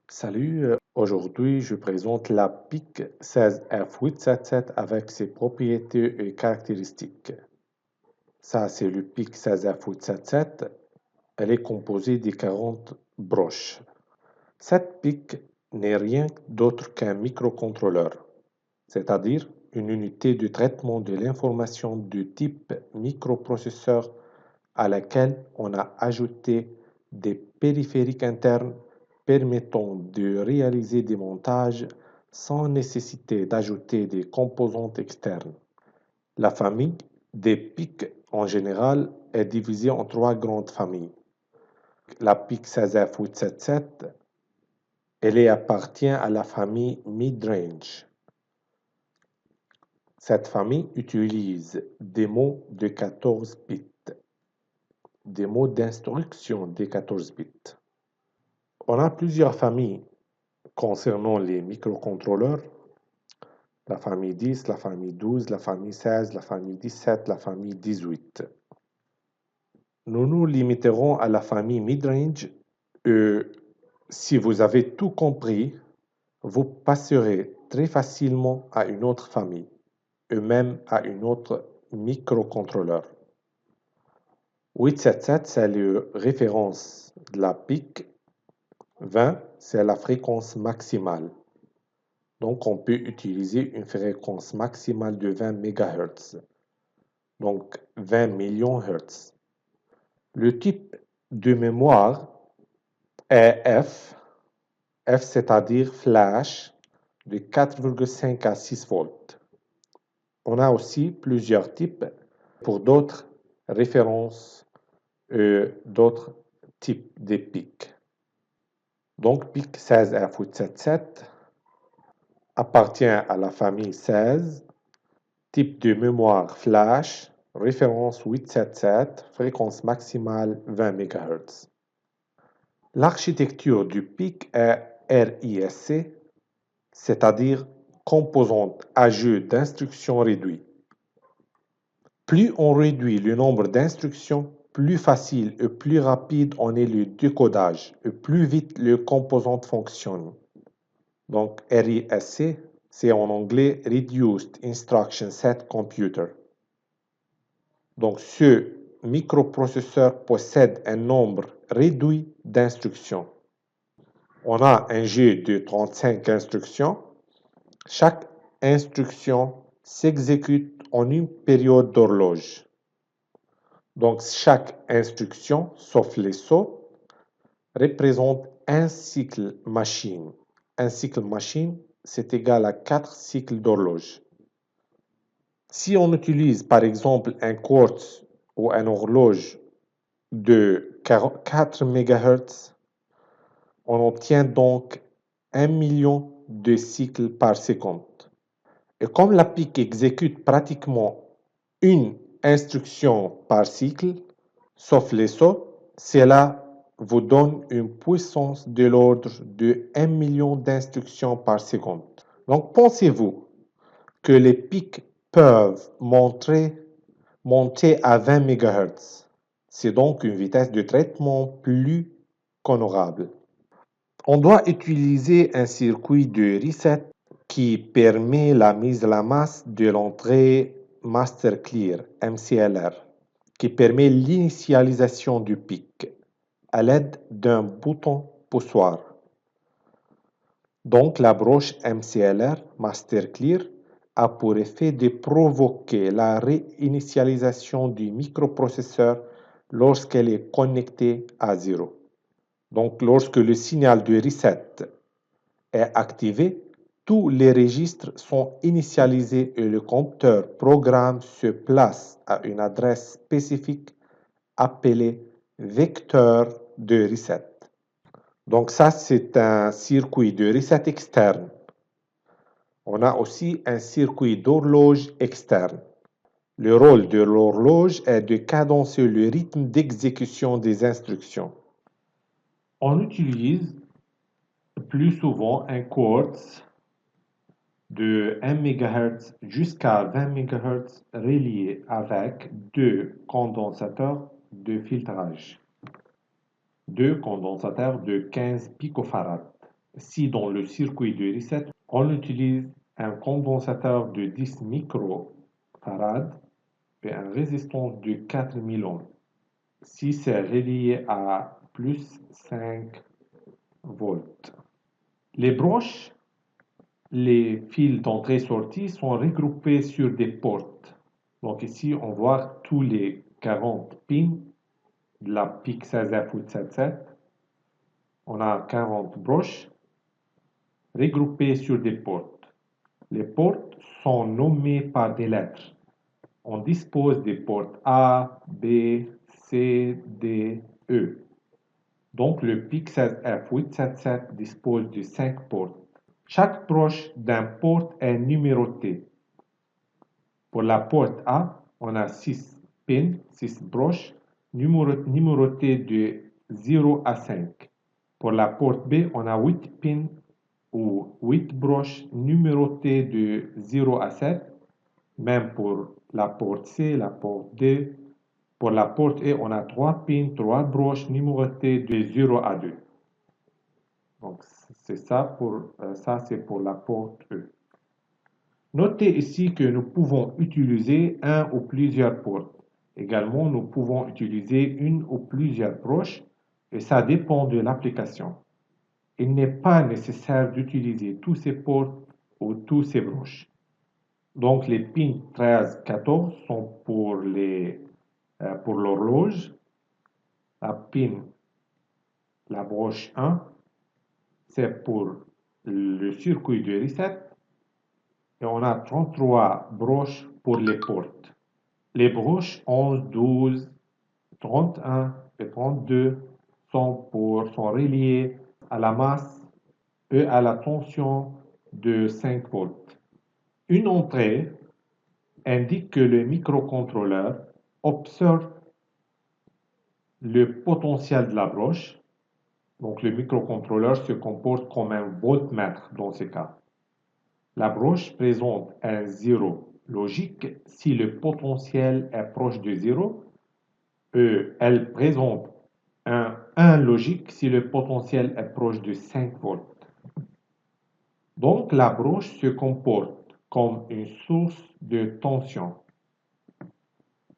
Salut, aujourd'hui je présente la PIC 16F877 avec ses propriétés et caractéristiques. Ça, c'est le PIC 16F877. Elle est composée de 40 broches. Cette PIC n'est rien d'autre qu'un microcontrôleur, c'est-à-dire une unité de traitement de l'information du type microprocesseur à laquelle on a ajouté des périphériques internes permettant de réaliser des montages sans nécessité d'ajouter des composantes externes. La famille des PIC en général est divisée en trois grandes familles. La PIC 16F877, elle appartient à la famille Midrange. Cette famille utilise des mots de 14 bits, des mots d'instruction de 14 bits. On a plusieurs familles concernant les microcontrôleurs. La famille 10, la famille 12, la famille 16, la famille 17, la famille 18. Nous nous limiterons à la famille midrange. Si vous avez tout compris, vous passerez très facilement à une autre famille, et même à une autre microcontrôleur. 877, c'est la référence de la PIC. 20, c'est la fréquence maximale. Donc, on peut utiliser une fréquence maximale de 20 MHz. Donc, 20 millions Hz. Le type de mémoire est F. F, c'est-à-dire flash de 4,5 à 6 volts. On a aussi plusieurs types pour d'autres références et d'autres types de PIC. Donc, PIC 16F877 appartient à la famille 16, type de mémoire flash, référence 877, fréquence maximale 20 MHz. L'architecture du PIC est RISC, c'est-à-dire composante à jeu d'instructions réduit. Plus on réduit le nombre d'instructions, plus facile et plus rapide on est le décodage et plus vite le composante fonctionne. Donc RISC, c'est en anglais Reduced Instruction Set Computer. Donc ce microprocesseur possède un nombre réduit d'instructions. On a un jeu de 35 instructions. Chaque instruction s'exécute en une période d'horloge. Donc chaque instruction, sauf les sauts, représente un cycle machine. Un cycle machine, c'est égal à 4 cycles d'horloge. Si on utilise par exemple un quartz ou une horloge de 4 MHz, on obtient donc 1 million de cycles par seconde. Et comme la PIC exécute pratiquement une instruction par cycle, sauf les sauts, cela vous donne une puissance de l'ordre de 1 million d'instructions par seconde. Donc pensez-vous que les PIC peuvent monter à 20 MHz. C'est donc une vitesse de traitement plus qu'honorable. On doit utiliser un circuit de reset qui permet la mise à la masse de l'entrée Master Clear, MCLR, qui permet l'initialisation du PIC à l'aide d'un bouton poussoir. Donc la broche MCLR, Master Clear, a pour effet de provoquer la réinitialisation du microprocesseur lorsqu'elle est connectée à 0. Donc lorsque le signal de reset est activé, tous les registres sont initialisés et le compteur programme se place à une adresse spécifique appelée vecteur de reset. Donc ça, c'est un circuit de reset externe. On a aussi un circuit d'horloge externe. Le rôle de l'horloge est de cadencer le rythme d'exécution des instructions. On utilise plus souvent un quartz de 1 MHz jusqu'à 20 MHz relié avec deux condensateurs de filtrage. Deux condensateurs de 15 picofarads Si dans le circuit de reset, on utilise un condensateur de 10 microfarads et une résistance de 4000 ohms, si c'est relié à plus 5 volts. Les broches, les fils d'entrée-sortie sont regroupés sur des portes. Donc ici, on voit tous les 40 pins de la PIC 16F877. On a 40 broches regroupées sur des portes. Les portes sont nommées par des lettres. On dispose des portes A, B, C, D, E. Donc le PIC 16F877 dispose de 5 portes. Chaque broche d'un port est numérotée. Pour la porte A, on a 6 pins, 6 broches numérotées de 0 à 5. Pour la porte B, on a 8 pins ou 8 broches numérotées de 0 à 7. Même pour la porte C, la porte D. Pour la porte E, on a 3 pins, 3 broches numérotées de 0 à 2. Donc, c'est ça c'est pour la porte E. Notez ici que nous pouvons utiliser un ou plusieurs portes. Également, nous pouvons utiliser une ou plusieurs broches et ça dépend de l'application. Il n'est pas nécessaire d'utiliser tous ces portes ou tous ces broches. Donc, les pins 13, 14 sont pour l'horloge. La broche 1, c'est pour le circuit de reset. Et on a 33 broches pour les portes. Les broches 11, 12, 31 et 32 sont reliées à la masse et à la tension de 5 volts. Une entrée indique que le microcontrôleur observe le potentiel de la broche. Donc le microcontrôleur se comporte comme un voltmètre dans ce cas. La broche présente un 0 logique si le potentiel est proche de 0 et elle présente un 1 logique si le potentiel est proche de 5 volts. Donc la broche se comporte comme une source de tension.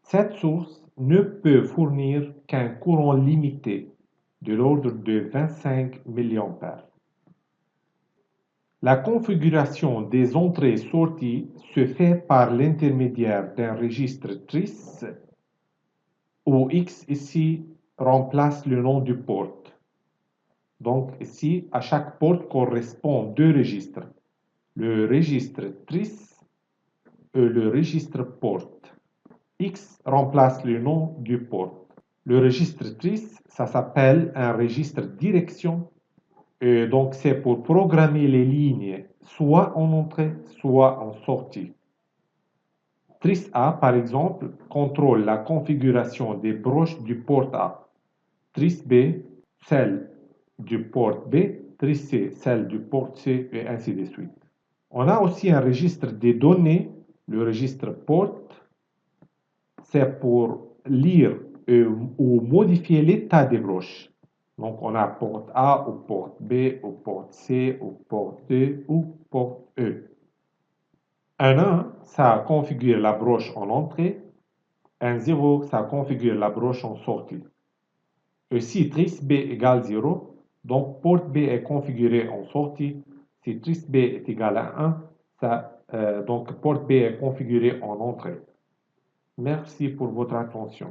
Cette source ne peut fournir qu'un courant limité de l'ordre de 25 mA. La configuration des entrées-sorties se fait par l'intermédiaire d'un registre TRIS où X ici remplace le nom du port. Donc ici, à chaque port correspond deux registres, le registre TRIS et le registre port. X remplace le nom du port. Le registre TRIS, ça s'appelle un registre direction. Et donc, c'est pour programmer les lignes soit en entrée, soit en sortie. TRIS A, par exemple, contrôle la configuration des broches du port A. TRIS B, celle du port B. TRIS C, celle du port C, et ainsi de suite. On a aussi un registre des données, le registre port. C'est pour lire ou modifier l'état des broches. Donc, on a port A ou port B ou port C ou port D ou port E. Un 1, ça configure la broche en entrée. Un 0, ça configure la broche en sortie. Et si tris B égale 0, donc port B est configuré en sortie. Si tris B est égal à 1, donc port B est configuré en entrée. Merci pour votre attention.